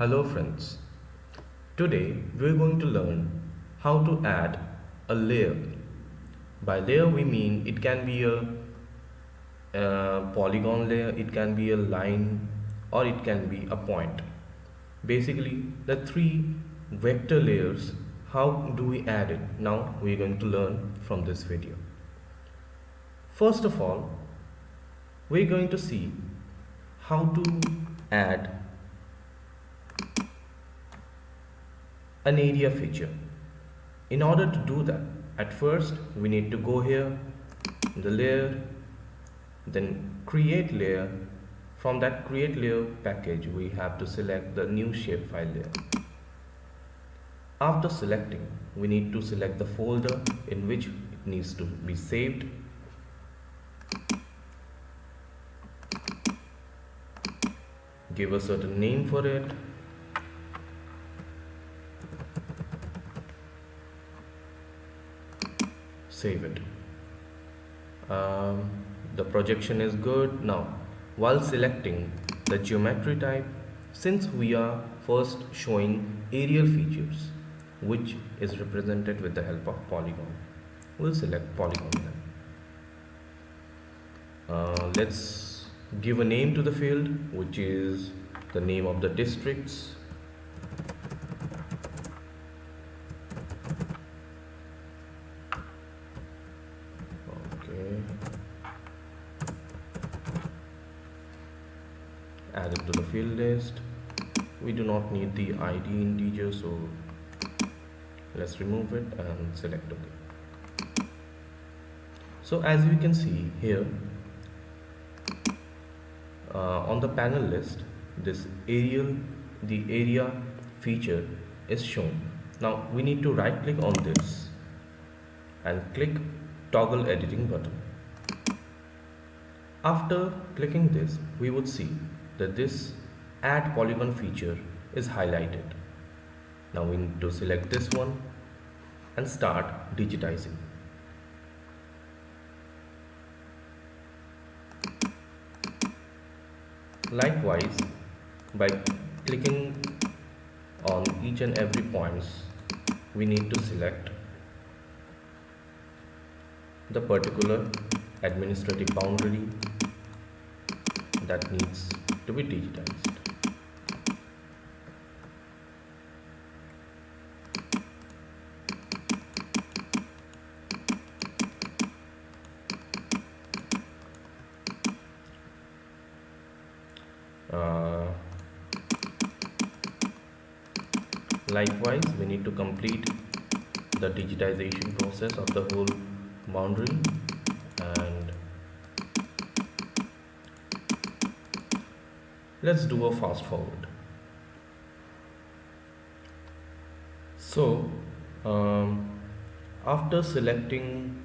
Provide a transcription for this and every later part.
Hello friends, today we're going to learn how to add a layer. By layer we mean it can be a polygon layer, it can be a line, or it can be a point. Basically the three vector layers, how do we add it? Now we're going to learn from this video. First of all, we're going to see how to add an area feature. In order to do that, at first we need to go here, the layer, then create layer. From that create layer package, we have to select the new shapefile layer. After selecting, we need to select the folder in which it needs to be saved. Give a certain name for it. Save it. The projection is good. Now, while selecting the geometry type, since we are first showing aerial features, which is represented with the help of polygon, we'll select polygon then. Let's give a name to the field, which is the name of the districts. Add it to the field list. We do not need the ID integer, so let's remove it and select OK. So as you can see here, on the panel list, this the area feature is shown. Now we need to right click on this and click toggle editing button. After clicking this, we would see that this add polygon feature is highlighted. Now we need to select this one and start digitizing. Likewise, by clicking on each and every points, we need to select the particular administrative boundary that needs to be digitized. Likewise, we need to complete the digitization process of the whole boundary, and let's do a fast forward. So after selecting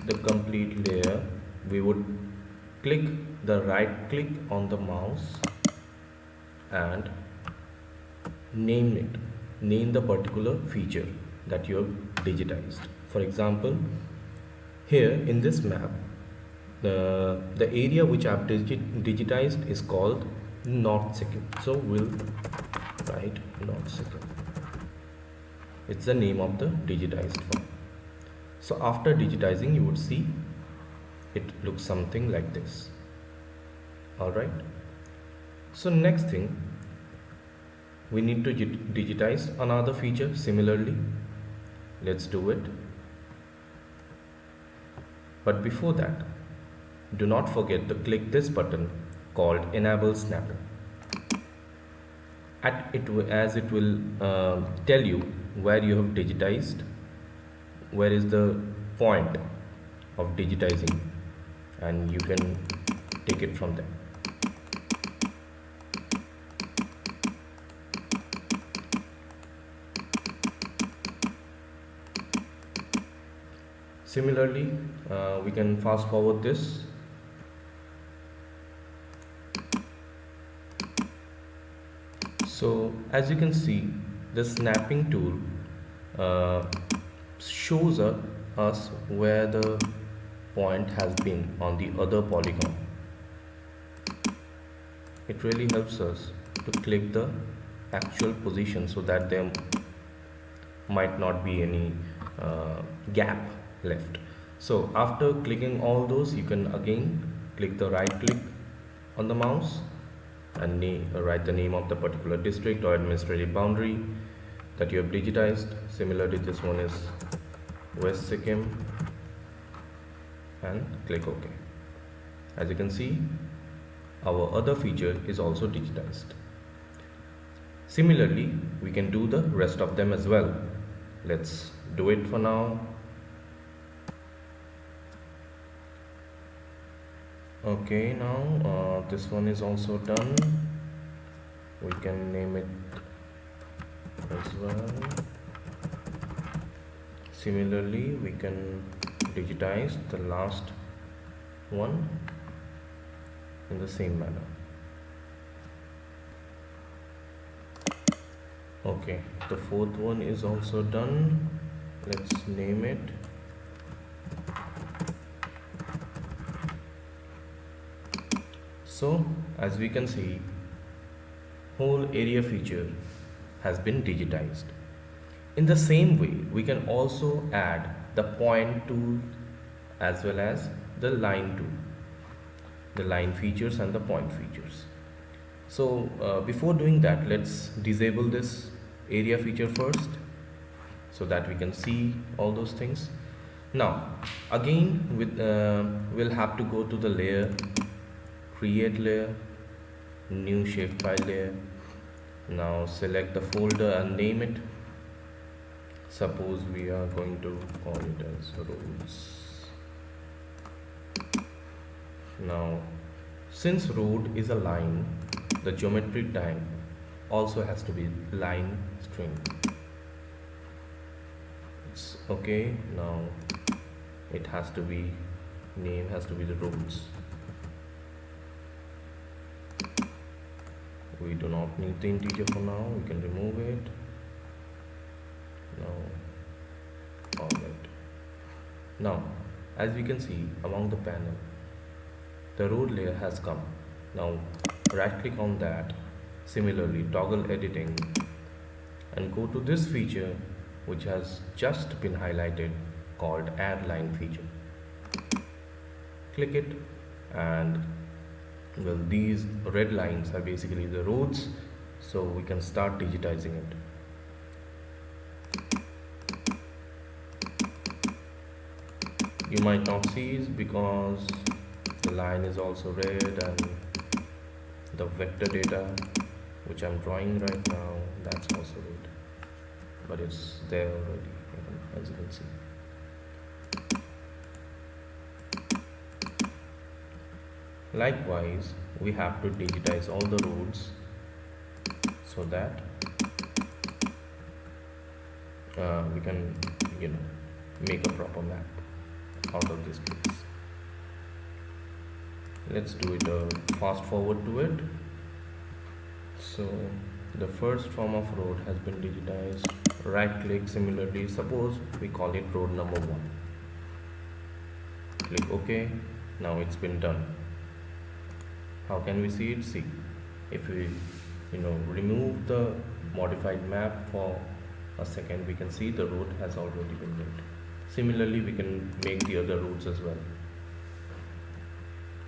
the complete layer, we would right click on the mouse and name the particular feature that you have digitized. For example, here in this map, the area which I have digitized is called North Sikkim. So we'll write North Sikkim. It's the name of the digitized form. So after digitizing, you would see it looks something like this. Alright. So next thing, we need to digitize another feature similarly. Let's do it. But before that, do not forget to click this button called Enable Snapping. As it will tell you where you have digitized, where is the point of digitizing, and you can take it from there. Similarly, we can fast forward this. So as you can see, the snapping tool shows us where the point has been on the other polygon. it really helps us to click the actual position so that there might not be any gap left. So after clicking all those, you can again click the right click on the mouse and write the name of the particular district or administrative boundary that you have digitized. Similarly, this one is West Sikkim, and click OK. As you can see, our other feature is also digitized. Similarly, we can do the rest of them as well. Let's do it for now. Okay, now this one is also done. We can name it as well. Similarly, we can digitize the last one in the same manner. Okay, the fourth one is also done. Let's name it. So as we can see, whole area feature has been digitized. In the same way, we can also add the point tool as well as the line tool, the line features and the point features. So before doing that, let's disable this area feature first so that we can see all those things. Now again we'll have to go to the layer, create layer, new shapefile layer. Now select the folder and name it. Suppose we are going to call it as roads. Now since road is a line, the geometry type also has to be line string. It's okay. Now it has to be, name has to be the roads. We do not need the integer for now, we can remove it. Now alright. Now as we can see along the panel, the road layer has come. Now right click on that, similarly toggle editing and go to this feature which has just been highlighted called add line feature. Click it, and well, these red lines are basically the roads, so we can start digitizing it. You might not see it because the line is also red and the vector data which I'm drawing right now, that's also red, but it's there already, as you can see. Likewise, we have to digitize all the roads so that we can, make a proper map out of this place. Let's do it fast forward to it. So the first form of road has been digitized. Right click, similarly suppose we call it road number 1. Click OK. Now it's been done. How can we see it? See, if we remove the modified map for a second, we can see the road has already been made. Similarly, we can make the other roads as well.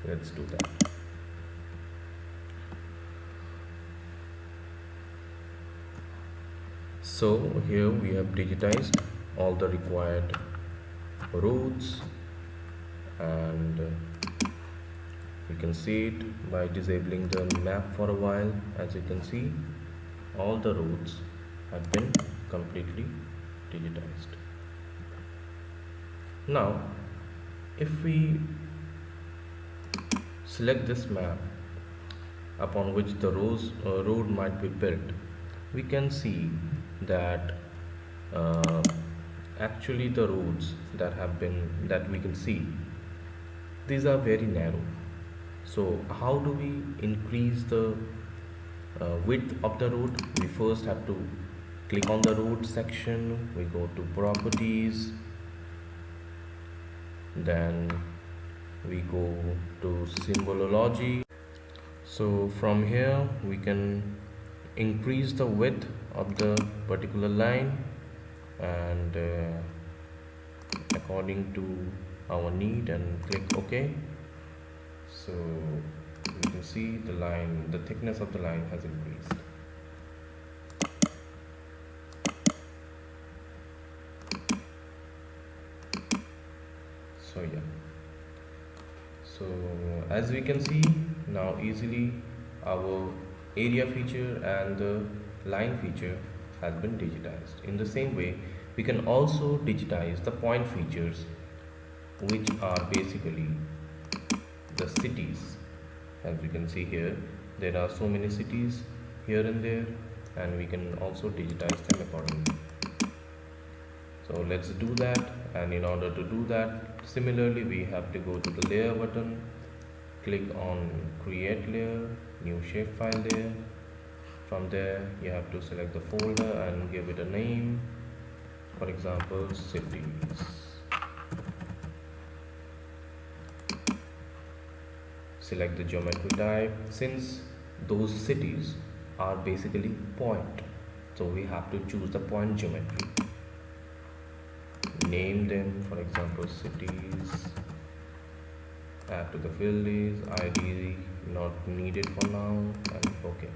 Let's do that. So here we have digitized all the required roads, and you can see it by disabling the map for a while. As you can see, all the roads have been completely digitized. Now if we select this map upon which the road might be built, we can see that actually the roads that we can see, these are very narrow. So how do we increase the width of the road? We first have to click on the road section, we go to properties, then we go to symbolology. So from here we can increase the width of the particular line, and according to our need, and click OK. So you can see the thickness of the line has increased. So yeah, so as we can see now, easily our area feature and the line feature has been digitized. In the same way, we can also digitize the point features, which are basically the cities. As we can see here, there are so many cities here and there, and we can also digitize them accordingly. So let's do that. And in order to do that, similarly we have to go to the layer button, click on create layer, new shapefile layer. From there you have to select the folder and give it a name, for example cities. Select the geometry type. Since those cities are basically point, so we have to choose the point geometry. Name them, for example cities. Add to the field is ID not needed for now, and OK.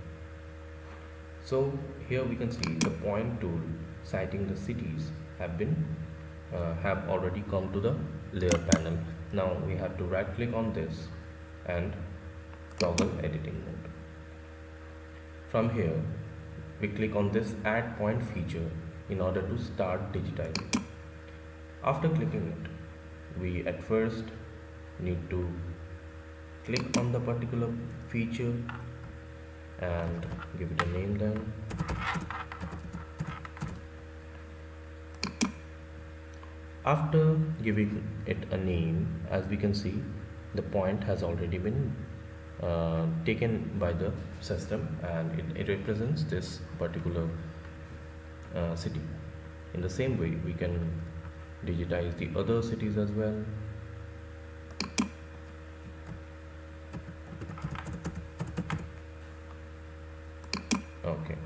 So here we can see the point tool citing the cities have already come to the layer panel. Now we have to right click on this and toggle editing mode. From here we click on this add point feature in order to start digitizing. After clicking it, we at first need to click on the particular feature and give it a name then. After giving it a name, as we can see, the point has already been taken by the system, and it represents this particular city. In the same way, we can digitize the other cities as well. Okay,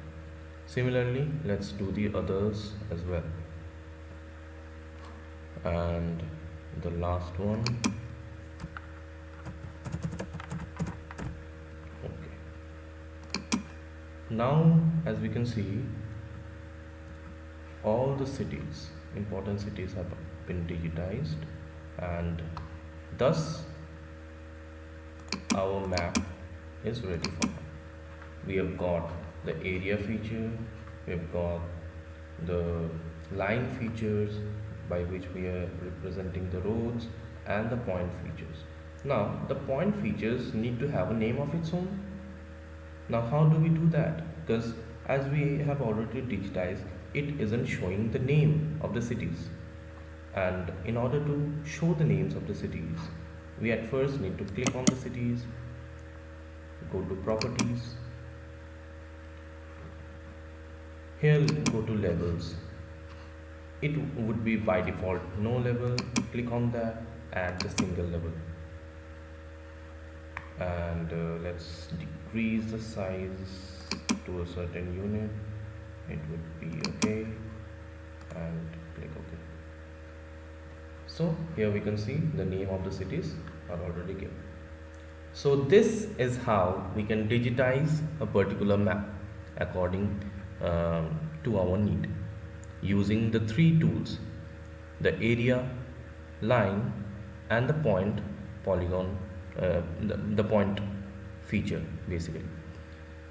similarly let's do the others as well, and the last one. Okay, now as we can see, all the cities, important cities, have been digitized, and thus our map is ready for now. We have got the area feature, we have got the line features by which we are representing the roads, and the point features. Now the point features need to have a name of its own. Now how do we do that? Because as we have already digitized, it isn't showing the name of the cities, and in order to show the names of the cities, we at first need to click on the cities, go to properties. Here go to labels. It would be by default no label. Click on that, add the single label, and let's decrease the size to a certain unit. It would be okay, and click OK. So here we can see the name of the cities are already given. So this is how we can digitize a particular map according to our need, using the three tools: the area, line, and the point polygon, the point feature basically.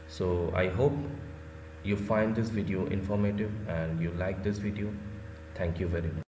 So I hope you find this video informative and you like this video. Thank you very much.